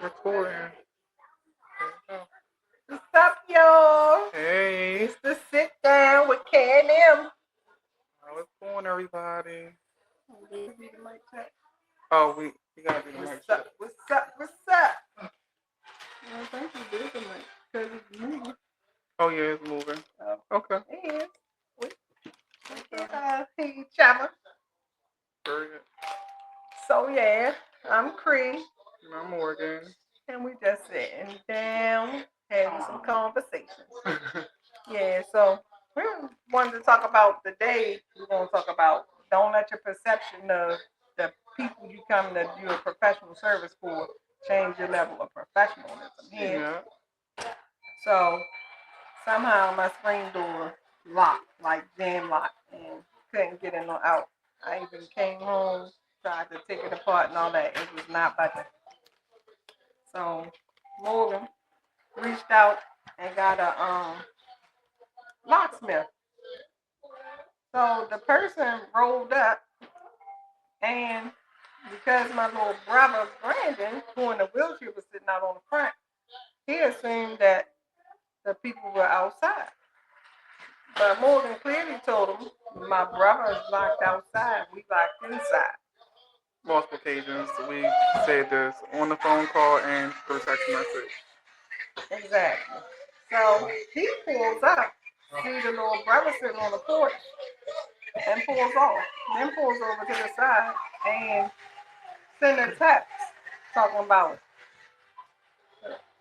Recording. What's up, y'all? Hey, It's the sit down with K and M. how it's going, everybody? Give me the mic check. Oh, we gotta do the mic What's check. up? What's up? What's up? I think you did the mic because it's moving. Oh yeah, it's moving. Oh, Okay. it is. We can hear each other. Very good. So yeah, I'm Cree, And I'm Morgan. and we just sitting down having some conversations. Yeah, so we wanted to talk about today. We're going to talk about don't let your perception of the people you come to do a professional service for change your level of professionalism. Yeah. So somehow my screen door locked, like jam locked, and couldn't get in or out. I even came home, tried to take it apart and all that. It was not budging. So Morgan reached out and got a locksmith. So the person rolled up, and because my little brother Brandon, who in the wheelchair was sitting out on the front, he assumed that the people were outside. But Morgan clearly told him, my brother is locked outside, we locked inside. Multiple occasions we said this on the phone call and through text message. Exactly. So he pulls up, see the little brother sitting on the porch, and pulls off. Then pulls over to the side and send a text talking about,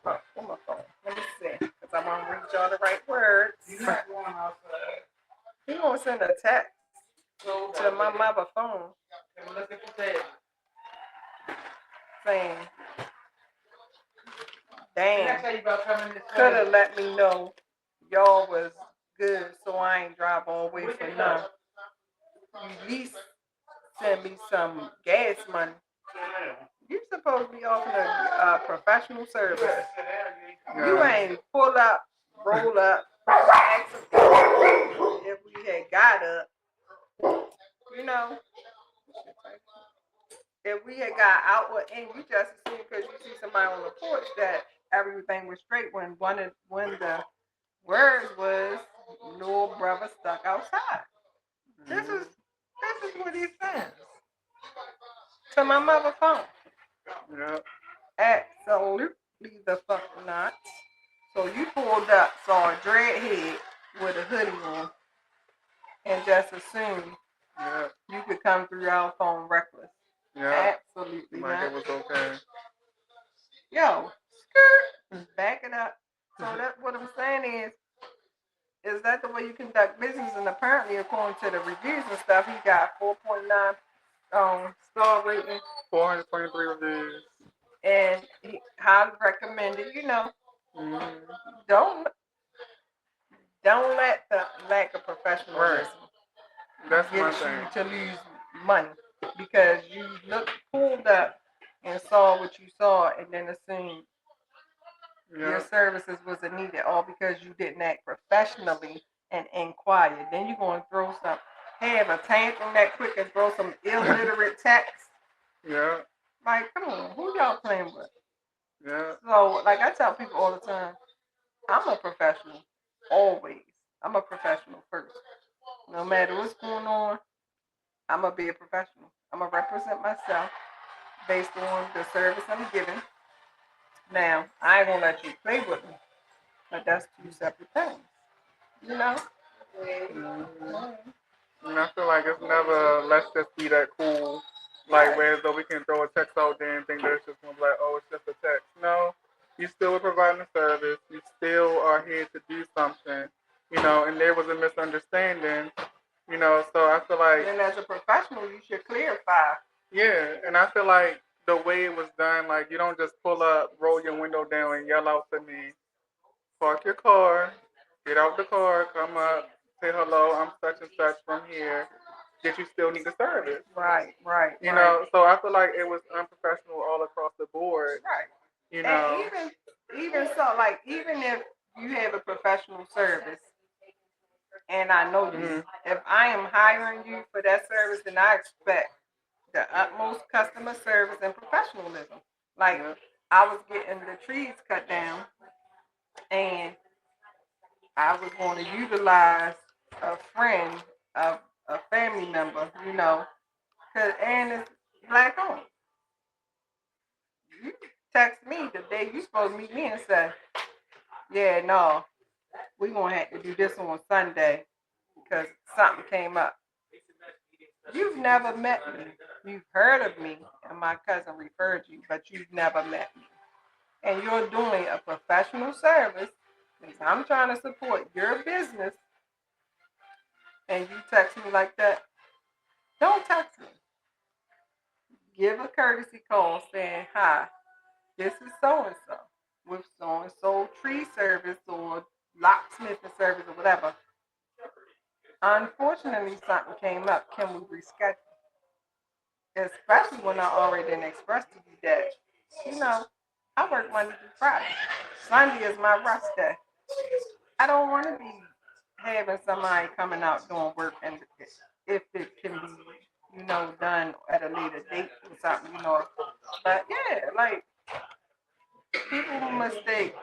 where my phone? Let me see, because I'm gonna reach all the right words. He's not going outside. He gonna send a text to my mother phone saying, "Damn, could have let me know y'all was good, so I ain't drive all the way for none. You at least send me some gas money. You supposed to be offering a professional service. You ain't pull up, roll up, ask if we had got up. You know, if we had got out or in, you just assume because you see somebody on the porch that everything was straight when the words was little brother stuck outside. This is what he says to my mother phone. Yeah. Absolutely the fuck not. So you pulled up, saw a dreadhead with a hoodie on, and just assumed you could come through our phone reckless. Yeah. Absolutely like not. It was okay. Yo, skirt, back it up. So that's what I'm saying is that the way you conduct business? And apparently, according to the reviews and stuff, he got 4.9 star rating. 423 reviews. And he highly recommended, don't let the lack of professionalism That's get my you thing. to lose money because you pulled up and saw what you saw and then assumed your services wasn't needed, all because you didn't act professionally and inquire. Then you're going to have a tantrum that quick and throw some illiterate text. Yeah. Like, come on, who y'all playing with? Yeah. So, like I tell people all the time, I'm a professional, always. I'm a professional first. No matter what's going on, I'm going to be a professional. I'm going to represent myself based on the service I'm giving. Now, I ain't going to let you play with me, but that's two separate things. You know? And I feel like it's never, let's just be that cool, like, where though we can throw a text out there and think that it's just going to be like, oh, it's just a text. No, you still are providing a service. You still are here to do something, and there was a misunderstanding, so I feel like. And as a professional, you should clarify. Yeah, and I feel like the way it was done, like, you don't just pull up, roll your window down, and yell out to me, park your car, get out the car, come up, say hello, I'm such and such from here. Yet you still need the service. Right. You know, so I feel like it was unprofessional all across the board. Right. You know. And even so, like, even if you have a professional service, and I know you, if I am hiring you for that service, then I expect the utmost customer service and professionalism. Like, I was getting the trees cut down, and I was going to utilize a friend, a family member, and it's black owned. You text me the day you supposed to meet me and say, yeah, no, we gonna have to do this on Sunday because something came up. You've never met me. You've heard of me, and my cousin referred you, but you've never met me. And you're doing a professional service because I'm trying to support your business, and you text me like that. Don't text me. Give a courtesy call saying, hi, this is so and so with so and so tree service or locksmithing service or whatever. Unfortunately, something came up. Can we reschedule? Especially when I already didn't express to you that, I work Monday through Friday. Sunday is my rest day. I don't want to be having somebody coming out doing work, and if it can be, done at a later date or something. But yeah, like people who mistake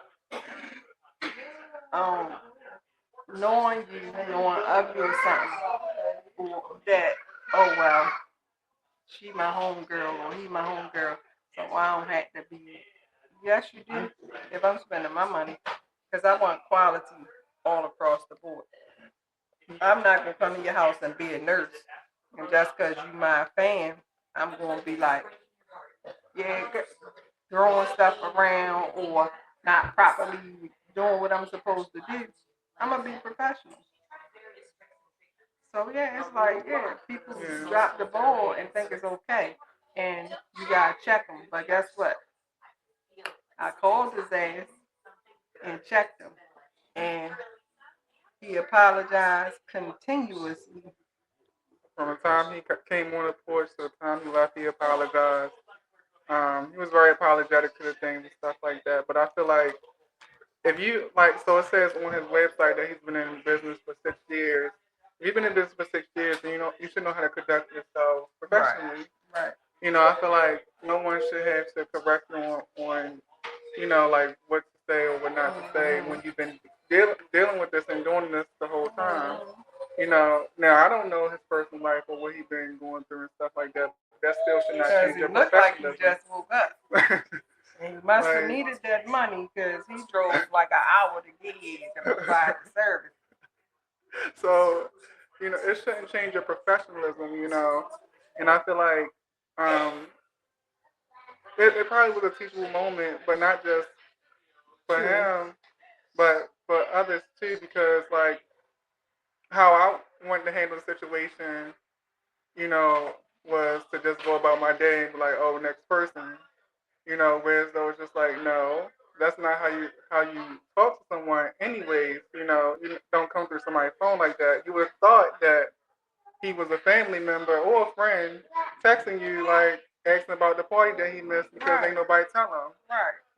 um knowing you, knowing of you or something, or that, oh well, she my homegirl or he my homegirl, so I don't have to be. Yes, you do. If I'm spending my money, because I want quality all across the board. I'm not gonna come to your house and be a nurse, and just because you my fan, I'm gonna be like, yeah, throwing stuff around or not properly doing what I'm supposed to do. I'm gonna be professional. So yeah, it's like people drop the ball and think it's okay, and you gotta check them. But guess what? I called his ass and checked him, and he apologized continuously. From the time he came on the porch to the time he left, he apologized. He was very apologetic to the things and stuff like that. But I feel like if you so it says on his website that he's been in business for 6 years. If you've been in business for 6 years, then you should know how to conduct yourself professionally. Right. I feel like no one should have to correct you on like what to say or what not to say when you've been dealing with this and doing this the whole time. Now I don't know his personal life or what he's been going through and stuff like that, but that still should not change your Like he professionalism. just woke up. And he must have needed that money because he drove like an hour to get here to provide the service. So, it shouldn't change your professionalism. And I feel like um, it probably was a teachable moment, but not just for him, but for others too, because like how I wanted to handle the situation, you know, was to just go about my day and be like, oh, next person. Whereas though it's just like, no, that's not how you talk to someone anyways. You don't come through somebody's phone like that. You would have thought that he was a family member or a friend texting you like asking about the party that he missed because ain't nobody tell him.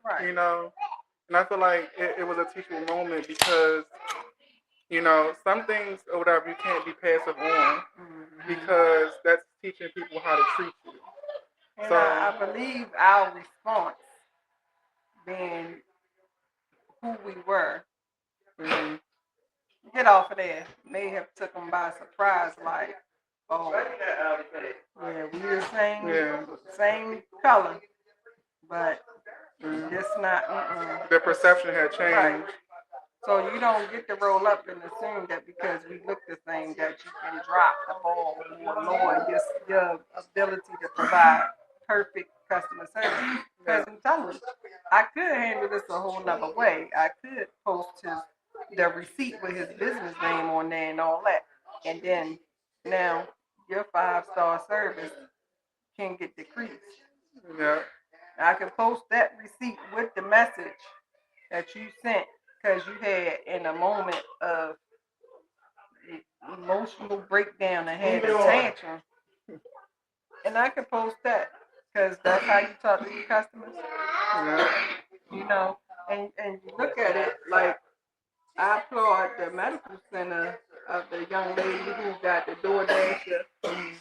Right. And I feel like it was a teachable moment because some things or whatever you can't be passive on because that's teaching people how to treat you. And so I believe our response, being who we were, get off of there, may have took them by surprise. Like, oh, yeah, we the same color, but it's not. The perception had changed. Right. So you don't get to roll up and assume that because we look the same that you can drop the ball or lower your ability to provide perfect customer service. Because I'm telling you, I could handle this a whole nother way. I could post the receipt with his business name on there and all that. And then now your 5-star service can get decreased. Yeah. I can post that receipt with the message that you sent because you had in a moment of emotional breakdown and had a tantrum. And I can post that because that's how you talk to your customers. Yeah. And you look at it like I applaud the medical center of the young lady who got the DoorDasher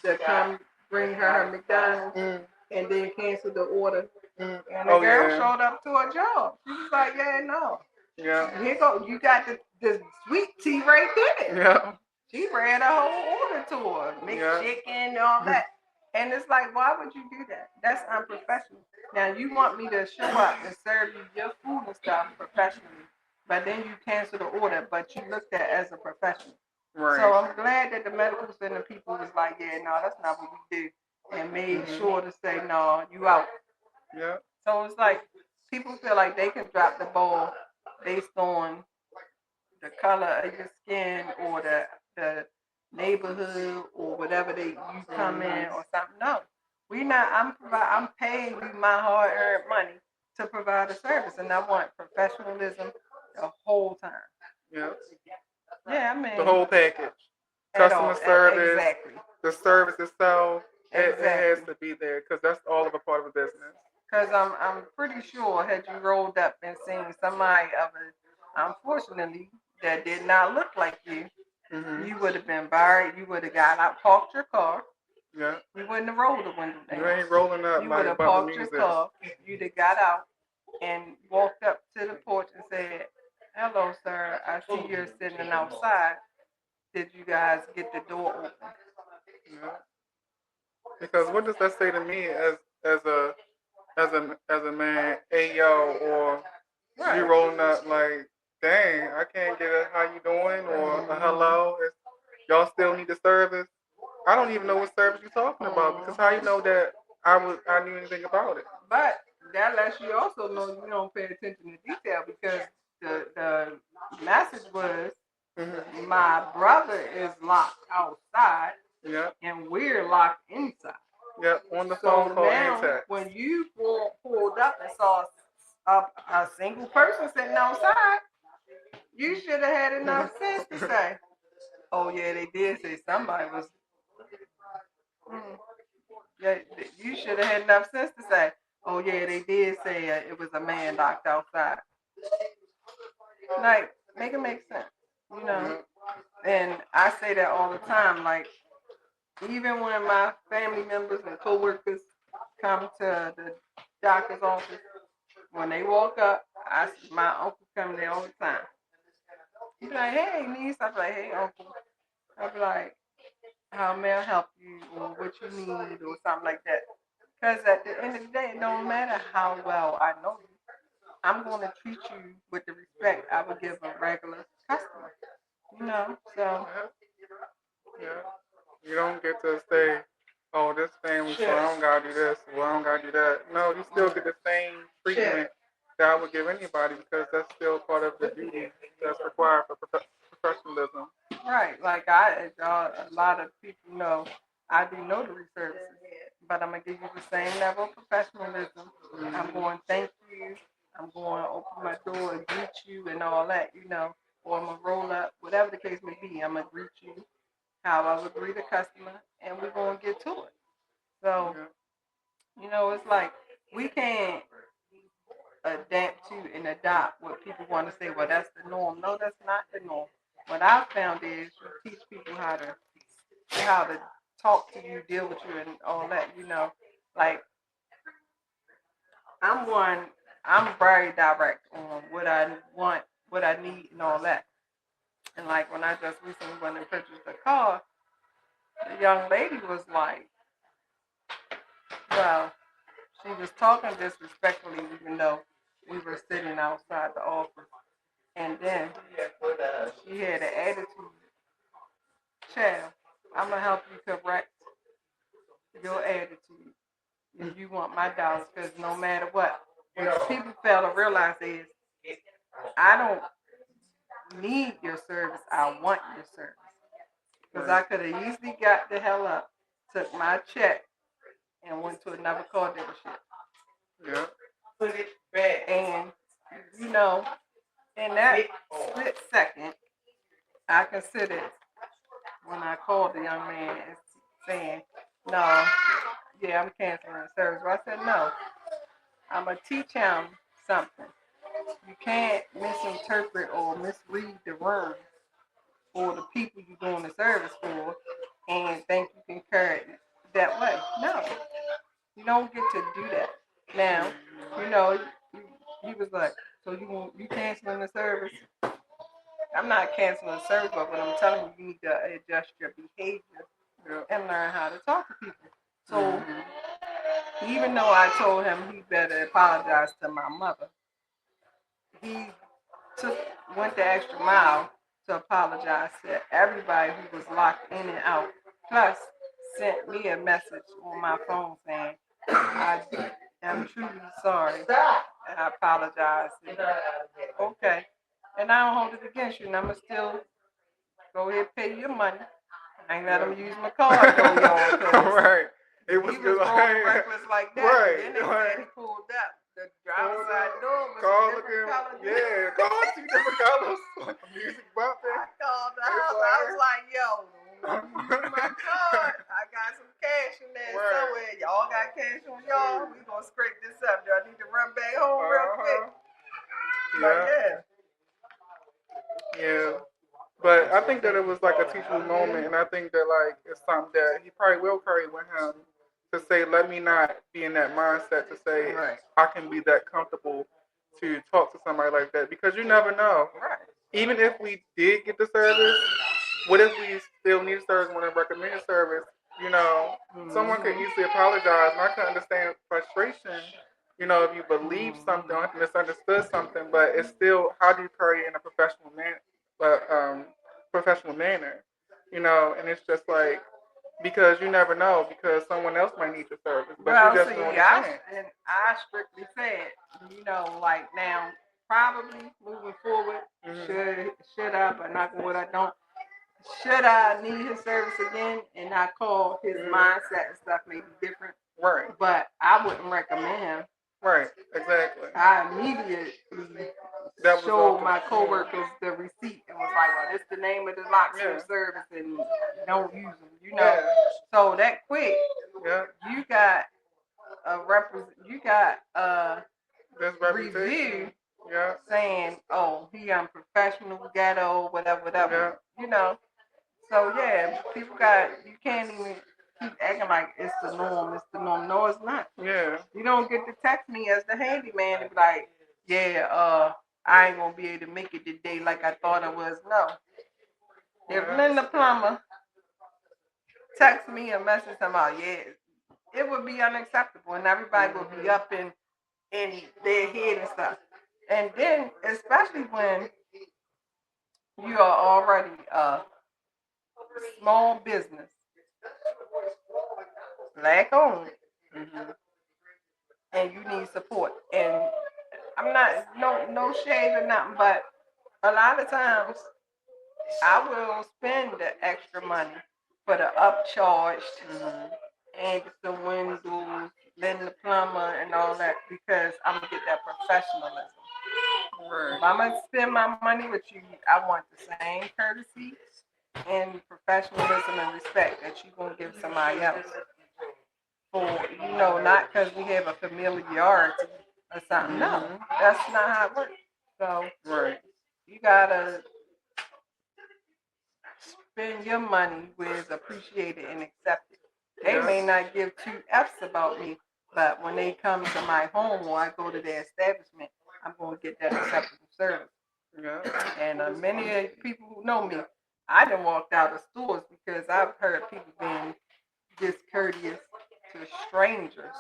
to come bring her McDonald's and then cancel the order And the girl showed up to her job. She was like, yeah, no. Yeah. Here go, you got the sweet tea right there. Yeah. She ran a whole order to her, mixed chicken and all that. And it's like, why would you do that? That's unprofessional. Now, you want me to show up and serve you your food and stuff professionally, but then you cancel the order, but you looked at as a professional. Right. So I'm glad that the medical center people was like, yeah, no, that's not what we do, and made sure to say, no, you out. Yeah. So it's like people feel like they can drop the ball based on the color of your skin or the neighborhood or whatever you come in or something. No, we not. I'm paying you my hard earned money to provide a service, and I want professionalism the whole time. Yeah. Yeah, I mean the whole package. Customer service, exactly. The service itself, exactly. It has to be there because that's all of a part of the business. Because I'm pretty sure had you rolled up and seen somebody of it, unfortunately, that did not look like you, you would have been buried. You would have got out, parked your car. Yeah. You wouldn't have rolled the window down. You ain't rolling up. You would have parked your car. You'd have got out and walked up to the porch and said, "Hello, sir. I see you're sitting outside. Did you guys get the door open?" Yeah. Because what does that say to me as a man, hey yo, or you rolling up like, dang, I can't get a how you doing or a hello. Y'all still need the service. I don't even know what service you're talking about because how you know that I knew anything about it. But that lets you also know you don't pay attention to detail because the message was my brother is locked outside. Yeah. And we're locked inside. Yeah, on the phone call now, and text. When you pulled up and saw a single person sitting outside, you should have had enough sense to say, "Oh yeah, they did say somebody was." Yeah, you should have had enough sense to say, "Oh yeah, they did say it was a man locked outside." Like, make it make sense, you know. And I say that all the time. Like, even when my family members and coworkers come to the doctor's office, when they walk up, my uncle come there all the time. He'd be like, "Hey, niece." I'd be like, "Hey, uncle." I'd be like, "How may I help you?" or "What you need?" or something like that. Because at the end of the day, no matter how well I know you, I'm going to treat you with the respect I would give a regular customer. You know, so. Yeah. You don't get to say, oh, this family, so I don't gotta do this, well, I don't gotta do that. No, you still get the same treatment that I would give anybody because that's still part of the duty that's required for professionalism. Right, like a lot of people know, I do notary services, but I'm gonna give you the same level of professionalism. I'm going to thank you. I'm going to open my door and greet you and all that, you know, or I'm gonna roll up, whatever the case may be. I'm gonna greet you how I would greet a customer, and we're gonna get to it. So, you know, it's like we can't adapt to and adopt what people want to say. Well, that's the norm. No, that's not the norm. What I've found is you teach people how to talk to you, deal with you, and all that. You know, like I'm one. I'm very direct on what I want, what I need, and all that. And like when I just recently went and purchased a car, the young lady was like, "Well," she was talking disrespectfully, even though we were sitting outside the office. And then she had an attitude. "Child, I'm going to help you correct your attitude. If you want my dollars, because no matter what, what people fail to realize is I don't need your service. I want your service. Because I could have easily got the hell up, took my check, and went to another car dealership. Yeah. Put it back. And, you know, in that split second, I considered when I called the young man and saying, "No, yeah, I'm canceling the service." Well, I said, "No, I'm going to teach him something. You can't misinterpret or misread the room or the people you're doing the service for and think you can carry it that way. No, you don't get to do that. Now, you know, he was like, so you canceling the service? I'm not canceling the service, but what I'm telling you, you need to adjust your behavior and learn how to talk to people. So even though I told him he better apologize to my mother, he took went the extra mile to apologize to everybody who was locked in and out. Plus, sent me a message on my phone saying, I am truly sorry and I apologize. Okay. And I don't hold it against you, and I'm going to still go ahead and pay your money. I ain't let him use my card though, y'all. Right. It He was was rolling reckless like that. Right. And then they said he pulled up. The driver's side door was called different again. color. Yeah, called two different colors. Music bumping. I called the house. I was like, yo, use my card. I got some cash in there somewhere. Y'all got cash on y'all? We gonna scrape this up. Do I need to run back home real quick? Yeah. Yeah. But I think that it was like a teachable moment, and I think that like it's something that he probably will carry with him to say, let me not be in that mindset to say I can be that comfortable to talk to somebody like that, because you never know. Even if we did get the service, what if we still need service when they recommend service? You know, someone could easily apologize, and I can understand frustration. You know, if you believe something or misunderstood something, but it's still how do you carry it in a professional manner? You know, and it's just like because you never know because someone else might need your service, but you just don't understand. And I strictly said, you know, like now, probably moving forward, should I, but not what I don't. Should I need his service again and I call his mindset and stuff may be different. Right. But I wouldn't recommend him. Right, exactly. I immediately showed my coworkers the receipt and was like, well, this is the name of the locksmith service and don't use them, you know. So that quick, you got a review saying, oh, he unprofessional, ghetto, whatever, you know. So yeah, you can't even keep acting like it's the norm. It's the norm. No, it's not. Yeah. You don't get to text me as the handyman and be like, yeah, I ain't gonna be able to make it today like I thought I was. No. If Linda Plumber text me a message about it would be unacceptable and everybody would be up in their head and stuff. And then especially when you are already small business, black owned, and you need support. And I'm not no shade or nothing, but a lot of times I will spend the extra money for the upcharged and the windows, then the plumber and all that because I'm gonna get that professionalism. Right. If I'm gonna spend my money with you, I want the same courtesy and professionalism and respect that you're gonna give somebody else. For not because we have a familiarity or something. No, that's not how it works. So you gotta spend your money where it's appreciated and accepted. They may not give two F's about me, but when they come to my home or I go to their establishment, I'm going to get that acceptable service. And many people who know me, I done walked out of stores because I've heard people being discourteous to strangers,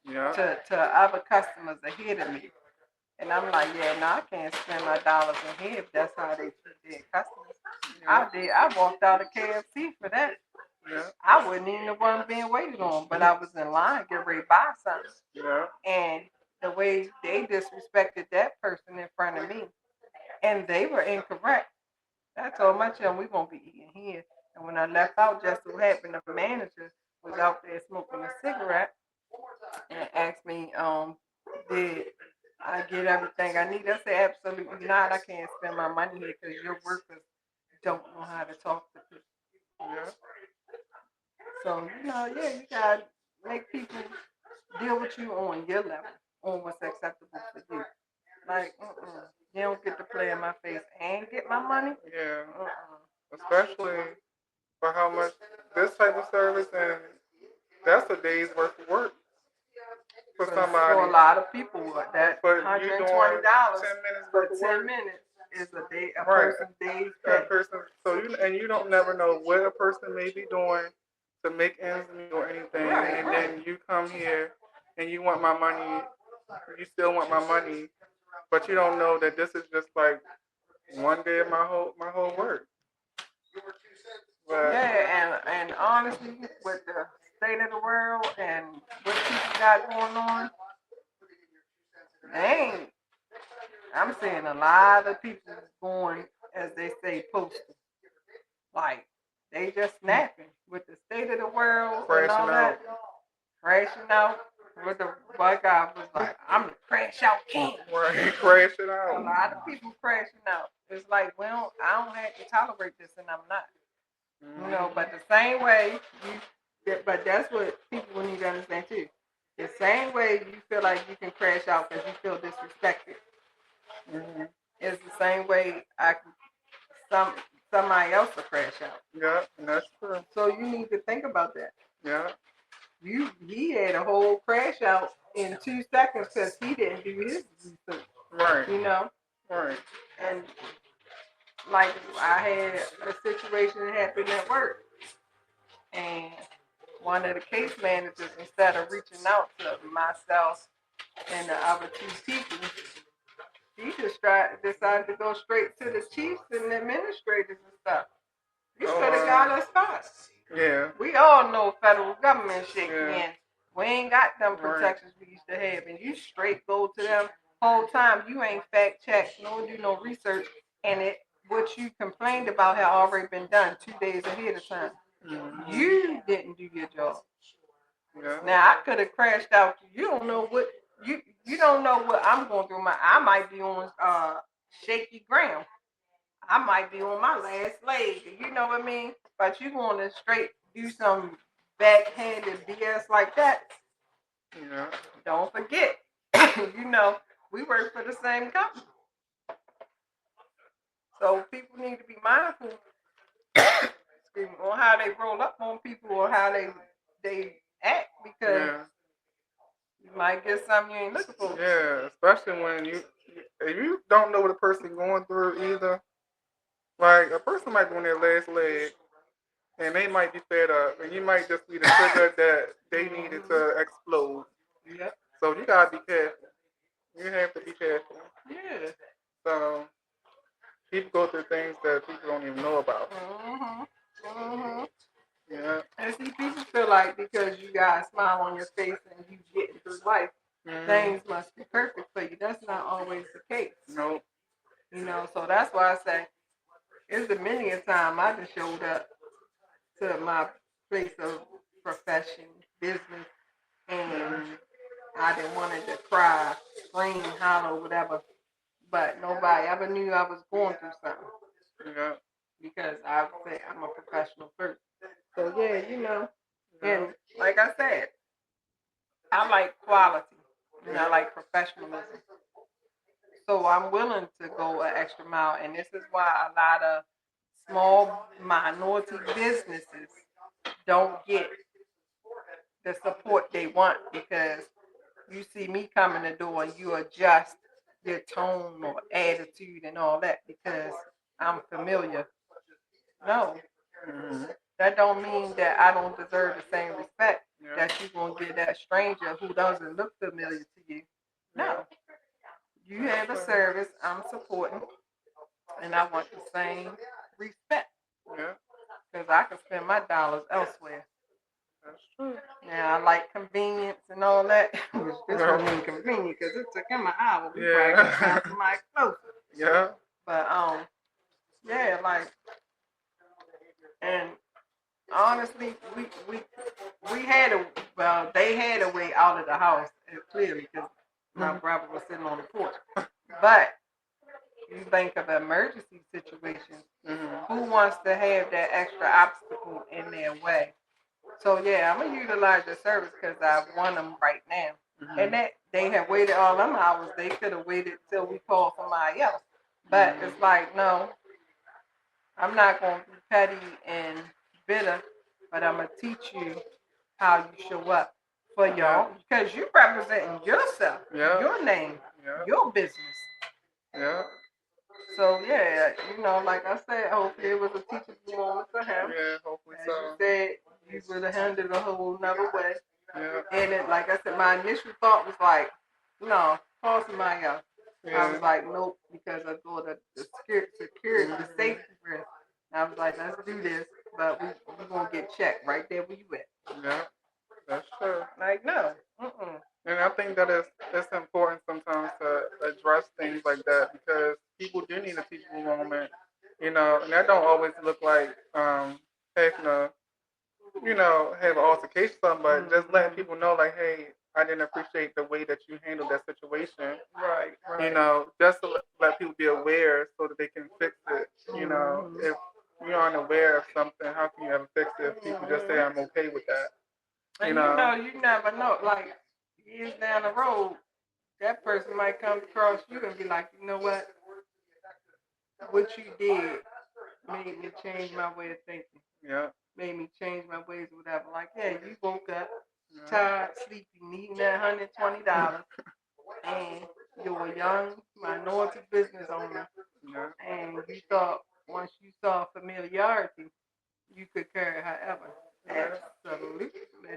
to other customers ahead of me. And I'm like, I can't spend my dollars in here if that's how they treat their customers. I walked out of KFC for that. I wasn't even the one being waited on, but I was in line getting ready to buy something. And the way they disrespected that person in front of me, and they were incorrect. I told my children, we're going to be eating here. And when I left out, just so happened the manager was out there smoking a cigarette and asked me, did I get everything I need? I said, absolutely not. I can't spend my money here because your workers don't know how to talk to people. So, you got to make people deal with you on your level, on what's acceptable for you. Like, you don't get to play in my face and get my money. Yeah. Especially for how much this type of service, and that's a day's worth of work. for somebody. For a lot of people, that But $120 you doing 10 minutes for worth of 10 work. minutes is a Right. person's day's A pay. person, so you don't never know what a person may be doing to make ends meet or anything, Right, and right. then you come here and you want my money, you still want my money, but you don't know that this is just like one day of my whole work. But Yeah, and honestly, with the state of the world and what people got going on, dang, I'm seeing a lot of people going, as they say, posting. Like, they just snapping with the state of the world and all crashing that. out. Crashing out. With the white guy was like, I'm the crash out king. Right, crashing A out. lot of people crashing out. It's like, well, I don't have to tolerate this, and I'm not. You know, but the same way but that's what people need to understand too. The same way you feel like you can crash out because you feel disrespected is the same way somebody else will crash out. Yeah, and that's true. So you need to think about that. Yeah. He had a whole crash out in 2 seconds because he didn't do his research. Right. You know? Right. And like I had a situation that happened at work, and one of the case managers, instead of reaching out to myself and the other 2 people, he just decided to go straight to the chiefs and administrators and stuff. You could have got us caught. Yeah. We all know federal government shit, man. We ain't got them Right. protections we used to have, and you straight go to them whole time. You ain't fact check, nor do no research, and what you complained about had already been done 2 days ahead of time. Mhm. You didn't do your job. Yeah. Now I could have crashed out. You don't know what you don't know what I'm going through. I might be on shaky ground. I might be on my last leg. You know what I mean? But you want to straight do some backhanded BS like that? Yeah. Don't forget, you know, we work for the same company. So people need to be mindful on how they roll up on people or how they act, because you might get something you ain't looking for. Yeah, especially when if you don't know what a person going through either. Like a person might be on their last leg, and they might be fed up, and you might just be the trigger that they needed to explode. Yep. So you gotta be careful. You have to be careful. Yeah. So people go through things that people don't even know about. Yeah. And see, people feel like because you got a smile on your face and you getting through life, things must be perfect for you. That's not always the case. Nope. You know, so that's why I say it's a many a time I just showed up to my place of profession, business, and I didn't wanted to cry, scream, holler, whatever. But nobody ever knew I was going through something. Yeah. Because I say I'm a professional person. So yeah, you know. And like I said, I like quality. And I like professionalism. So I'm willing to go an extra mile. And this is why a lot of small minority businesses don't get the support they want, because you see me come in the door and you adjust your tone or attitude and all that because I'm familiar. No. That don't mean that I don't deserve the same respect that you're going to give that stranger who doesn't look familiar to you. No. You have a service I'm supporting, and I want the same respect. Yeah. Because I can spend my dollars elsewhere. That's true. Now, I like convenience and all that, which this one ain't convenient because it took him an hour. We probably could find somebody closer. Yeah. But, yeah, like, and honestly, we had they had a way out of the house, clearly, because my brother was sitting on the porch. But you think of emergency situations, who wants to have that extra obstacle in their way? So yeah, I'm gonna utilize your service because I want them right now. And that they have waited all them hours. They could have waited till we called somebody else. But it's like, no, I'm not gonna be petty and bitter, but I'm gonna teach you how you show up for y'all because you representing yourself, Yeah. your name, Yeah. your business. Yeah. So yeah, like I said, hopefully it was a teachable moment for him. Yeah, hopefully As so. you said, you would have handled a whole nother way. Yeah. And it, like I said, my initial thought was like, no, call somebody else. Yeah. I was like, nope, because I thought that the security, the safety risk. I was like, let's do this, but we're going to get checked right there where you at. Yeah, that's true. Like, no. And I think that it's important sometimes to address things like that because people do need a teachable moment, and that don't always look like having a, have an altercation or something, but just letting people know like, hey, I didn't appreciate the way that you handled that situation. Right. Just to let people be aware so that they can fix it. If you aren't aware of something, how can you ever fix it if people just say I'm okay with that? And you never know. Like years down the road, that person might come across you and be like, you know what you did made me change my way of thinking. Yeah. Made me change my ways or whatever. Like, yeah, you woke up tired, sleepy, needing that $120, and you're a young minority business owner, and you thought once you saw familiarity, you could carry however. Absolutely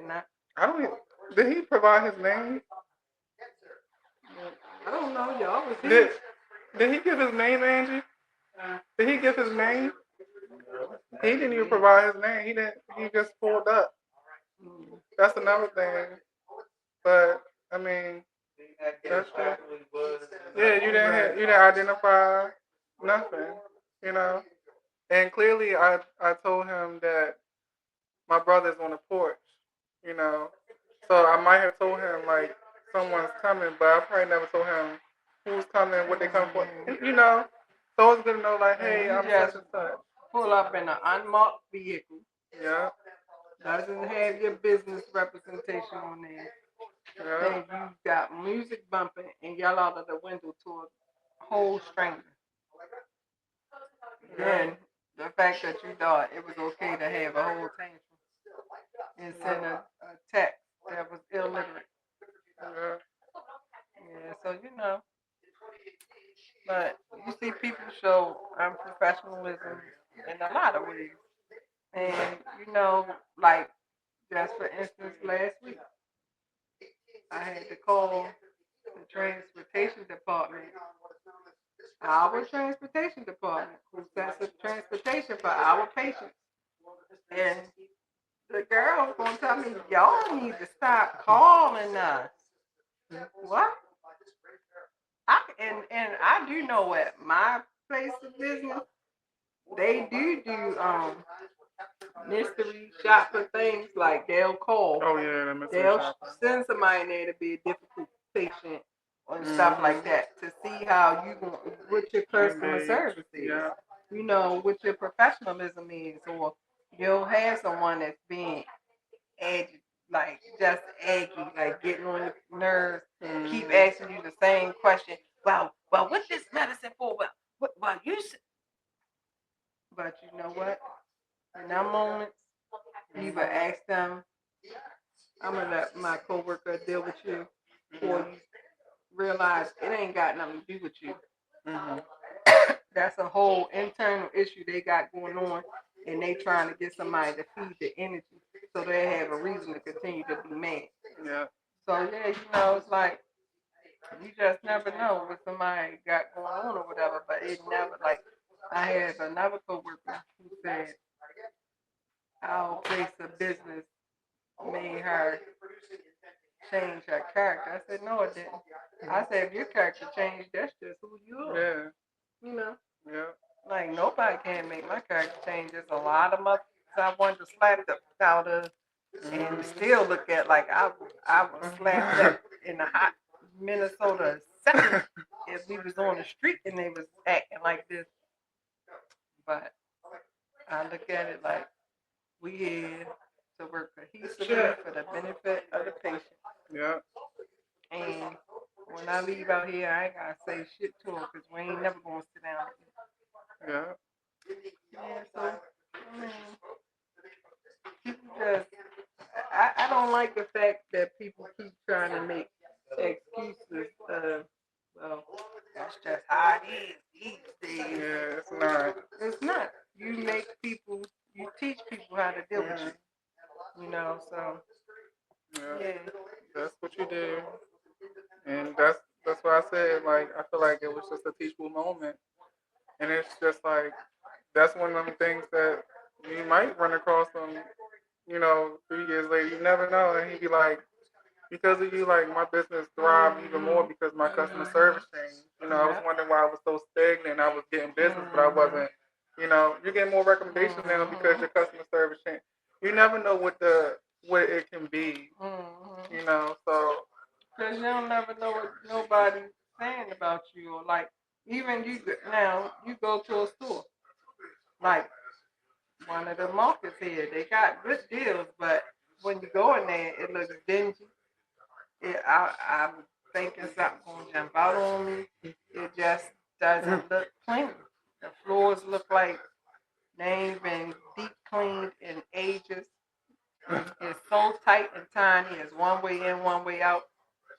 not. I don't even, did he provide his name? I don't know, y'all was here. Did he give his name, Angie? Did he give his name? He didn't even provide his name. He didn't. He just pulled up. That's another thing. But I mean, that's just, yeah. You didn't identify nothing. You know. And clearly, I told him that my brother's on the porch. You know. So I might have told him like someone's coming, but I probably never told him who's coming, what they come for. So it's good to know like, hey, I'm such and such. Pull up in an unmarked vehicle. Yeah. Doesn't have your business representation on there. Yeah. And you got music bumping and yell out of the window to a whole stranger. Then the fact that you thought it was okay to have a whole tantrum and send a text that was illiterate. Yeah, so but you see people show unprofessionalism in a lot of ways. And like just for instance, last week I had to call the transportation department, our transportation department, who sets up transportation for our patients. And the girl gonna tell me, y'all need to stop calling us. What? And I do know at my place of business, they do mystery shopper things like they'll call. Oh yeah, the mystery they'll shopper. Send somebody in there to be a difficult patient and stuff like that to see how what your customer service is. Yeah. What your professionalism is, or you'll have someone that's being edgy, like just eggy, like getting on your nerves, keep asking you the same question. Well, what's this medicine for? Well, but you know what? In that moment, you would ask them, I'm gonna let my coworker deal with you, or you realize it ain't got nothing to do with you. That's a whole internal issue they got going on, and they trying to get somebody to feed the energy so they have a reason to continue to be mad. Yeah. So yeah, it's like you just never know what somebody got going on or whatever, but it never like I had another coworker who said our place of business made her change her character. I said, no, it didn't. I said, if your character changed, that's just who you are. Yeah. Yeah. Like, nobody can make my character change. There's a lot of motherfuckers I wanted to slap the out of and still look at like I was slapped up in the hot Minnesota second if we was on the street and they was acting like this. But I look at it like we here to work cohesively for the benefit of the patient. Yeah. And when I leave out here, I ain't gotta say shit to them because we ain't never gonna sit down. Yeah. Yeah. So I mean, people just I don't like the fact that people keep trying to make excuses. Well, that's just how it is these days. Yeah, it's not. It's not. You make people, you teach people how to deal with you. You know, so yeah. That's what you do, and that's why I said like I feel like it was just a teachable moment, and it's just like that's one of them things that you might run across them, 3 years later. You never know, and he'd be like, because of you, like my business thrived even more because my customer service changed. I was wondering why I was so stagnant. I was getting business, but I wasn't. You're getting more recommendations now because your customer service changed. You never know what it can be. So Because you don't never know what nobody's saying about you, or like even you go to a store, like one of the markets here, they got good deals, but when you go in there, it looks dingy. I'm thinking something gonna jump out on me. It just doesn't look clean. The floors look like they ain't been deep cleaned in ages. It's so tight and tiny. It's one way in, one way out.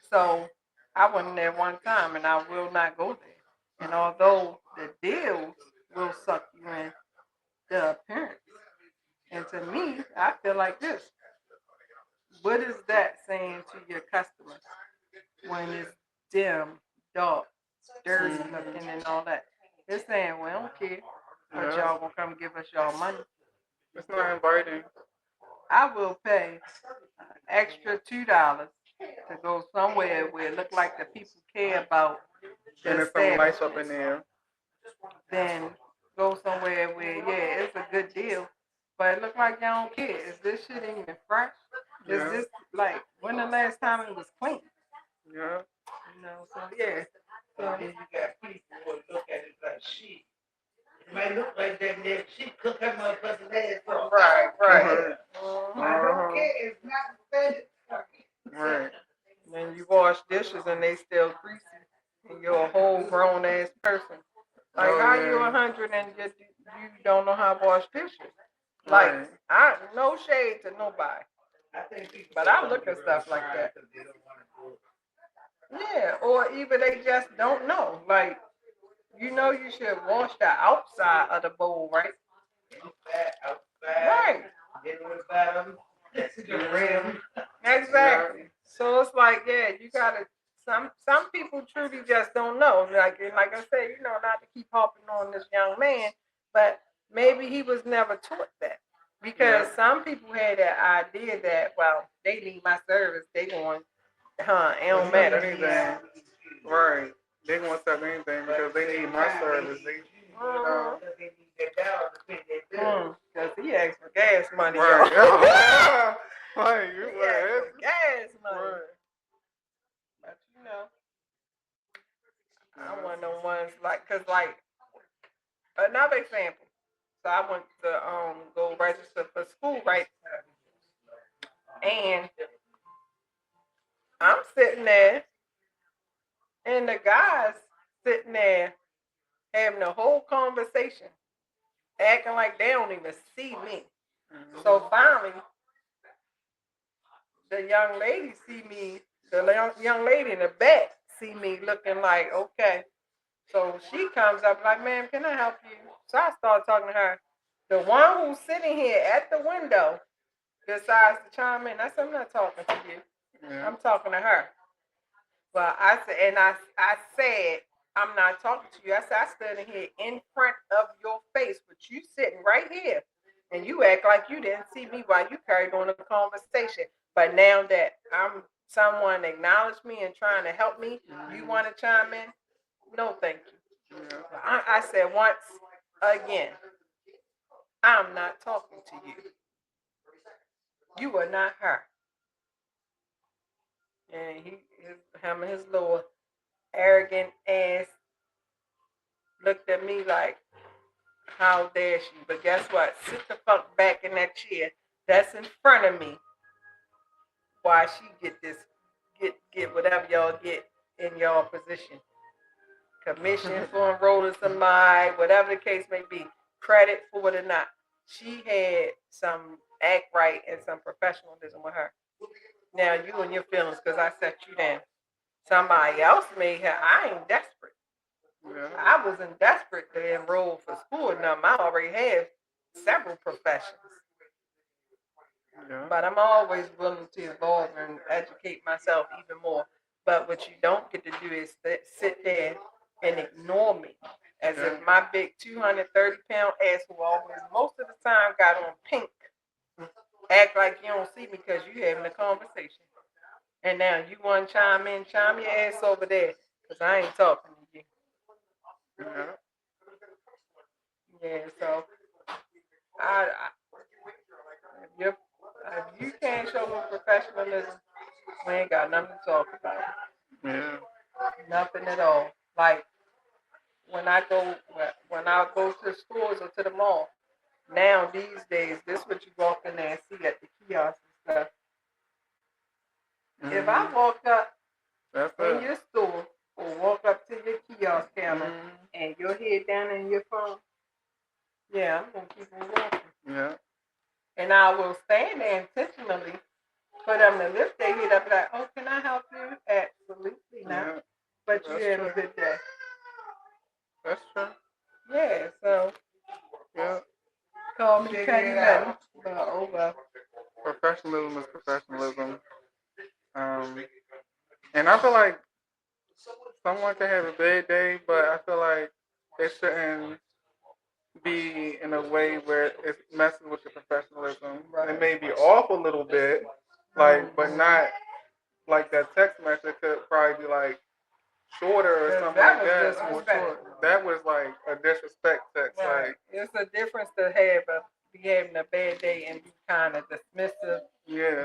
So I went in there one time, and I will not go there. And although the deals will suck you in, the appearance. And to me, I feel like this. What is that saying to your customers when it's dim, dark, dirty looking, and all that? It's saying, well, I don't care, but y'all gonna come give us y'all money. it's not inviting. I will pay extra $2 to go somewhere where it look like the people care about And the there's some lights establishment. up in there. Then go somewhere where it's a good deal, but it look like y'all don't care. Is this shit even fresh? Is this like when the last time it was clean? Yeah. So yeah. So then you got people who look at it like shit. It might look like that shit cook that motherfucker's ass off. right. I don't care. It's not fair. Right. And you wash dishes and they still greasy, and you're a whole grown ass person. Like how you 100 and you don't know how to wash dishes? Like I no shade to nobody. But I look at stuff like that. Yeah, or even they just don't know. Like you should wash the outside of the bowl, right? Right. Exactly. So it's like, yeah, you gotta. Some people truly just don't know. Like I said, not to keep harping on this young man, but maybe he was never taught that. Because some people had that idea that, well, they need my service. They going, it don't matter. Anything. Right. They gonna accept anything because they need my service. Because he asked for gas money, Right. y'all. Like, He asked for gas money. Right. But I'm one of them ones cause another example. So I went to go register for school, right? And I'm sitting there, and the guys sitting there having a whole conversation, acting like they don't even see me. So finally, the young lady see me. The young lady in the back see me looking like okay. So she comes up like, ma'am, can I help you? So I start talking to her. The one who's sitting here at the window decides to chime in. I said, I'm not talking to you. Yeah. I'm talking to her. But I said, I'm not talking to you. I said, I stood in here in front of your face, but you sitting right here. And you act like you didn't see me while you carried on the conversation. But now that someone acknowledged me and trying to help me, you want to chime in? No, thank you. Yeah. I said once again, I'm not talking to you. You are not her. And him and his little arrogant ass looked at me like, how dare she? But guess what? Sit the fuck back in that chair that's in front of me while she get whatever y'all get in y'all position. Commission for enrolling somebody, whatever the case may be, credit for it or not. She had some act right and some professionalism with her. Now you and your feelings because I set you down. Somebody else may have. I ain't desperate. Yeah. I wasn't desperate to enroll for school or nothing. I already have several professions. Yeah. But I'm always willing to evolve and educate myself even more. But what you don't get to do is sit there and ignore me. As Yeah. if my big 230-pound ass, who always, most of the time, got on pink, act like you don't see me because you having a conversation. And now you want to chime your ass over there because I ain't talking to you. Yeah. Yeah, so I if, if you can't show me professionalism, we ain't got nothing to talk about. Yeah. Nothing at all. Like when I go to stores or to the mall. Now these days, this what you walk in there and see at the kiosks and stuff. If I walk up That's in it. your store or walk up to your kiosk counter Mhm. and your head down in your phone, yeah, I'm gonna keep on walking. Yeah. And I will stand there intentionally for them to lift their head up like, oh, can I help you? Absolutely not. Yeah. But you That's have a true. good day. That's true. Yeah, so Yeah. call me Cuddy Buddy. But oh well. Professionalism is professionalism. And I feel like someone can have a bad day, but I feel like it shouldn't be in a way where it messes with your professionalism. Right. It may be off a little bit, like, but not like that text message could probably be like shorter or something That like was that. More disrespectful. short. That was like a disrespect text. Right. Like, It's a difference to have be having a bad day and be kind of dismissive, yeah.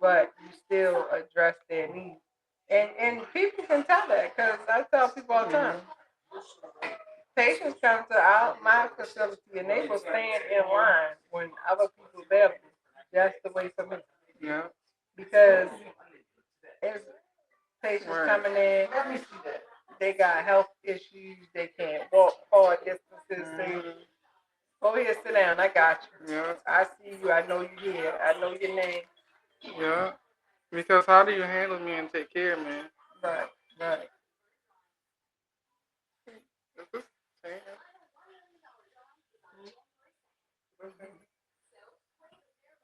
but you still address their needs. And people can tell that because I tell people all the time. Patients come to my facility and they will stand in line when other people available just to wait for me. Yeah. Because it's patients Right. coming in, they got health issues, they can't walk far distances. Say, go ahead, sit down, I got you. Yeah. I see you, I know you here, I know your name. Yeah. Because how do you handle me and take care of me? Right, right. Is this Sam?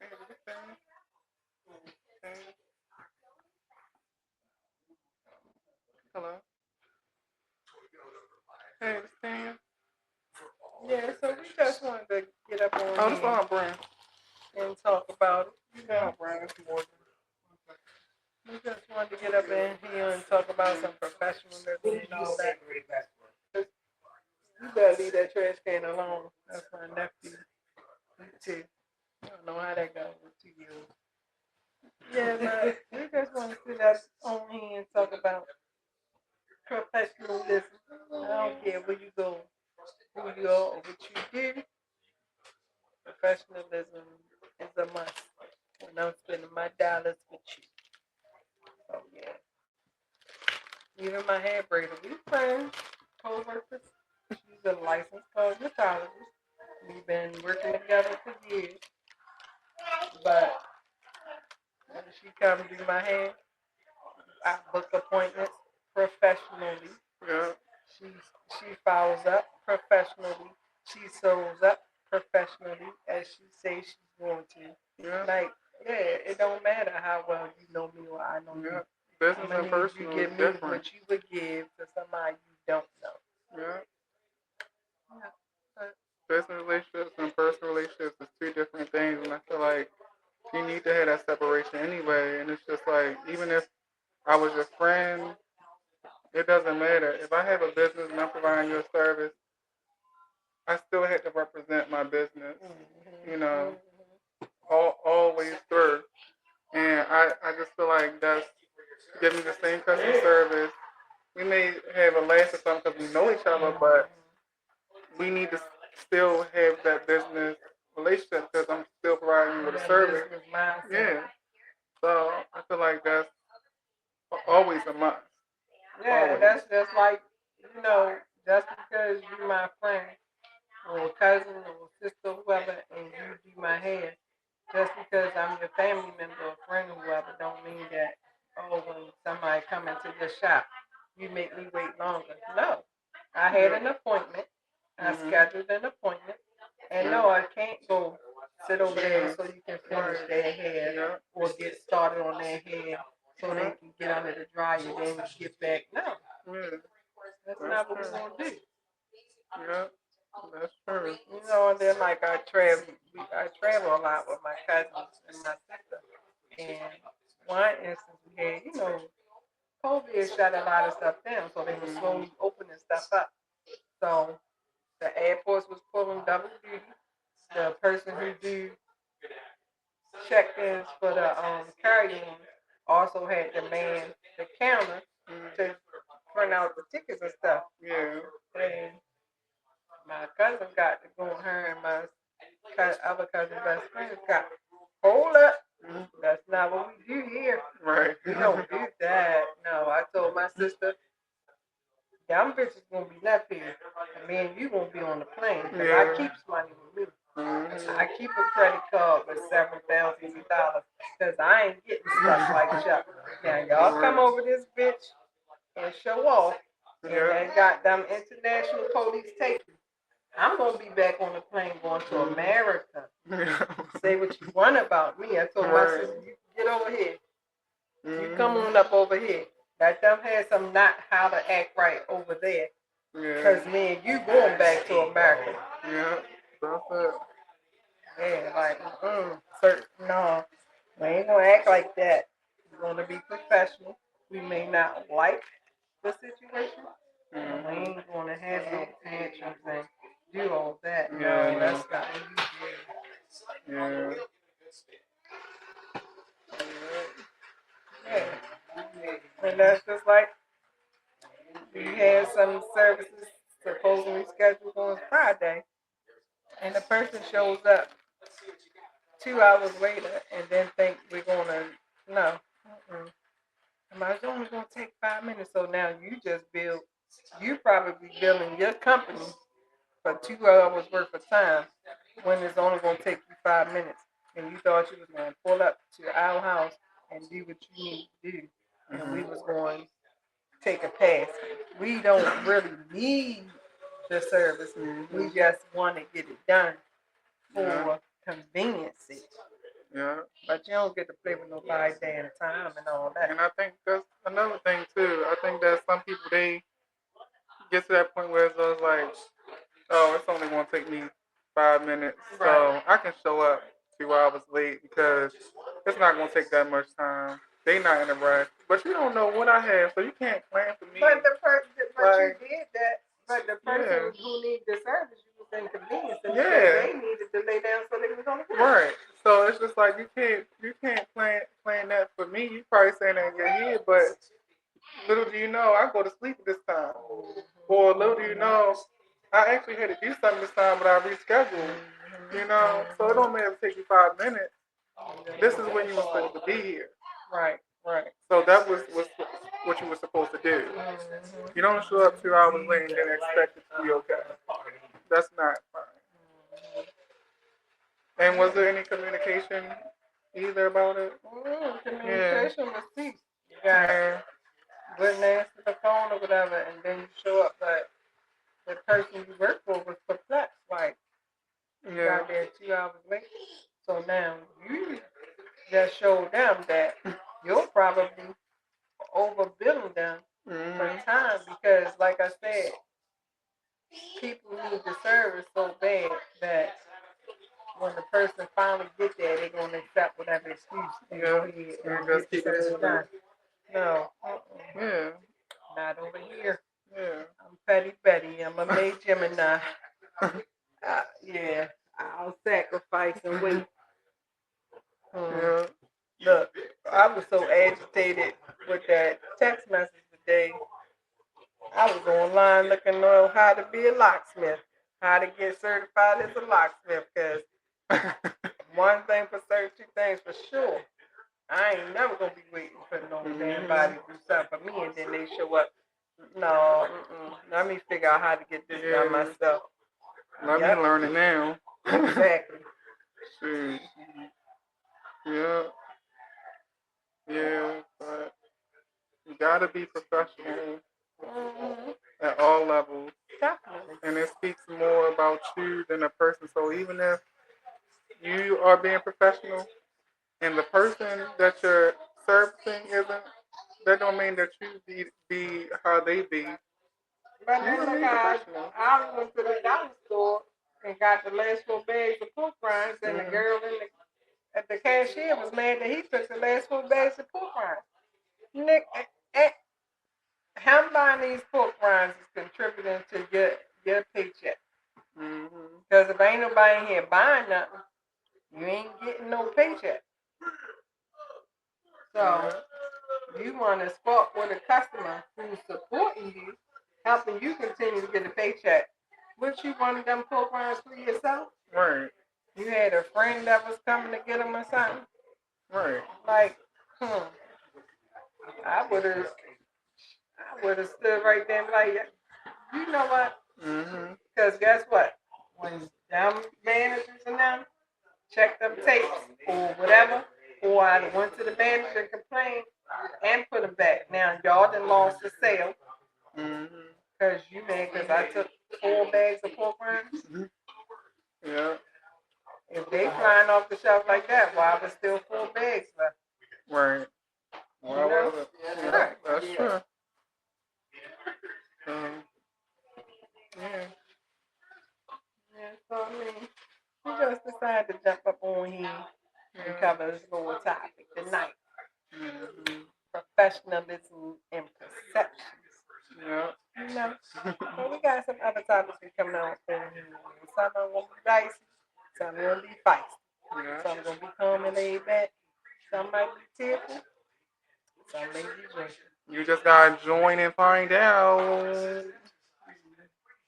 Hey, is this Sam? Sam? Hello? Hey, this Sam? Yeah, so we just wanted to get up Oh, on this here our brand. and talk about it. You know, Our brand is more we just wanted to get up in here and talk about some professionalism and all that. You better leave that trash can alone. That's my nephew. Me too. I don't know how that goes with 2 years. Yeah, but we just want to sit up on here and talk about professionalism. I don't care where you go, who you are, or what you do. Professionalism is a must. And I'm spending my dollars with you. So yeah. Even my hair braider, we friends, co-workers. She's a licensed cosmetologist. We've been working together for years. But when she comes do my hair, I book appointments professionally. Yeah. She she follows up professionally. She sews up professionally as she says she's going to. Yeah. Like, yeah, it don't matter how well you know me or I know you. Yeah. Business I'm and gonna need you personal to is give me different. what you would give to somebody you don't know. Yeah. Yeah. Business relationships and personal relationships is two different things, and I feel like you need to have that separation anyway. And it's just like, even if I was your friend, it doesn't matter. If I have a business and I'm providing you a service, I still have to represent my business, you know, always through. And I just feel like that's giving the same customer service. We may have a laugh or something because we know each other, but we need to still have that business relationship because I'm still providing you with a service. Yeah. So I feel like that's always a must. Yeah, Always. that's just like, you know, just because you're my friend or cousin or sister, whoever, and you do my hair, just because I'm your family member or friend or whoever, don't mean that, oh, when somebody come into your shop, you make me wait longer. No. I had an appointment. I scheduled an appointment. And no, I can't go sit over there so you can finish their hair or get started on their hair so they can get under the dryer, then get back. No. That's not what we're going to do. Yeah, that's true. You know, and then like I travel a lot with my cousins and my sister. And one instance we had, COVID shut a lot of stuff down, so they were slowly opening stuff up. So the airports was pulling double duty. The person who do check-ins for the carry-on also had to man the counter to print out the tickets and stuff. Yeah. And my cousin got to go, her and my other cousin best friends got, hold up. That's not what we do here. Right. We don't do that. No, I told my sister, them bitches gonna be left here. And me and you gonna be on the plane. Because I keep money with me. I keep a credit card with several thousands of dollars. Because I ain't getting stuff like Chuck. Now, y'all come over this bitch and show off. And they got them international police take you. I'm going to be back on the plane going to America. Say what you want about me. I told my sister, you get over here. You come on up over here. Let them have some not how to act right over there. Because me and you going back to America. Yeah, that's it. Yeah, like, no, we ain't going to act like that. We're going to be professional. We may not like the situation. We ain't going to have no tantrums and do all that. No, that's not what you do. Yeah. Yeah. And that's just like we had some services supposedly scheduled on Friday, and the person shows up 2 hours later and then think we're gonna no. It's only gonna take 5 minutes. So now you probably billing your company for 2 hours worth of time when it's only gonna take you 5 minutes, and you thought you was gonna pull up to our house and do what you need to do, and we was going to take a pass. We don't really need the service. We just want to get it done for convenience. Yeah. But you don't get to play with nobody's day and time and all that. And I think that's another thing too. I think that some people they get to that point where it's just like, oh, it's only gonna take me 5 minutes, so I can show up 2 hours late because it's not gonna take that much time. They not in a rush, but you don't know what I have, so you can't plan for me. But you did that. But the person who needed the service, you was inconvenienced, and they needed to lay down so they was on the ground. Right. So it's just like you can't plan that for me. You probably saying that in your head, but little do you know, I go to sleep at this time. Or little do you know, I actually had to do something this time, but I rescheduled. You know, so it don't matter if it take you 5 minutes. This is when you were supposed to be here. Right. So that was what you were supposed to do. You don't show up 2 hours late and then expect it to be okay. That's not fine. And was there any communication either about it? Communication was peace. You got wouldn't answer the phone or whatever, and then you show up, but the person you work for was perplexed, like you got there 2 hours late. So now you just showed them that you're probably overbilling them for time because, like I said, people need the service so bad that when the person finally get there, they're gonna accept whatever excuse and go ahead and get the service done. No, not over here. I'm Petty Betty. I'm a May Gemini. I'll sacrifice and wait. Look, I was so agitated with that text message today. I was online looking on how to be a locksmith, how to get certified as a locksmith, because one thing for certain, two things for sure. I ain't never gonna be waiting for no damn body to do something for me, and then they show up. No, let me figure out how to get this done myself. Let me Yep. learn it now. Exactly. Shoot. Yeah. Yeah. But you gotta be professional Mm-hmm. at all levels. Definitely. And it speaks more about you than a person. So even if you are being professional and the person that you're servicing isn't, that don't mean that you be how they be. But You then look, remain professional. I went to the dollar store and got the last 4 bags of pork rinds, and the girl at the cashier was mad that he took the last 4 bags of pork rinds. Nick, him buying these pork rinds is contributing to your paycheck. Because if ain't nobody here buying nothing, you ain't getting no paycheck. So you want to spot with a customer who's supporting you, helping you continue to get a paycheck. What you wanted them pork rinds for yourself? Right. You had a friend that was coming to get them or something? Right. Like, I would have stood right there and be like, you know what? Because guess what? When them managers and them check them tapes or whatever, or I went to the manager and complained and put them back. Now y'all done lost the sale because you mad because I took 4 bags of pork rinds. Yeah. If they flying off the shelf like that, why was still 4 bags left? Right. Why was it? Yeah, that's true. Yeah. Yeah, so I mean, we just decided to jump up on here and cover this little topic tonight. Professionalism and perceptions. Yeah. You know, but we got some other topics we coming on soon. Some are gonna be dicey, some are gonna be feisty, Yeah. some gonna be calm and laid back, some might be tearful, some may be drinking. You just gotta join and find out.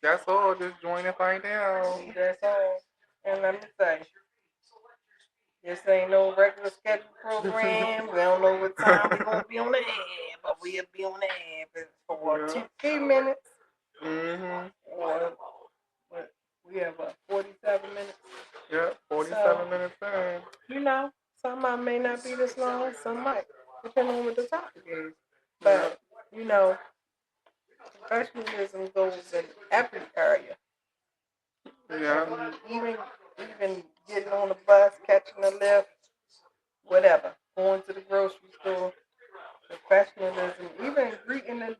That's all. Just join and find out. That's all. And let me say, this ain't no regular scheduled program. We don't know what time we're gonna be on the air, but we'll be on the air for 2-3 minutes. Or what? We have 47 minutes. Yeah, 47 minutes in. You know, some of them may not be this long, some might, depending on what the topic is. But you know, professionalism goes in every area. Yeah. Even getting on the bus, catching the lift, whatever, going to the grocery store, professionalism, even greeting the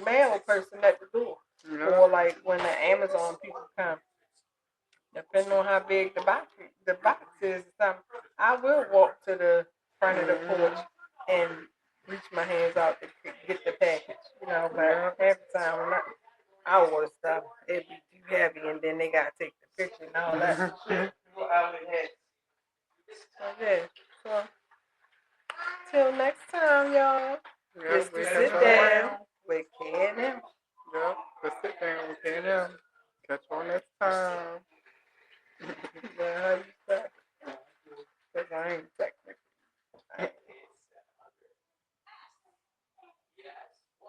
mail person at the door, or like when the Amazon people come, depending on how big the box is, I will walk to the front of the porch and reach my hands out to get the package, you know. But half the time when I order stuff, it be too heavy, and then they gotta take the picture and all that shit. So yeah, so till next time, y'all. Yeah, Just to sit down with K&M. Yeah, to sit down with K&M.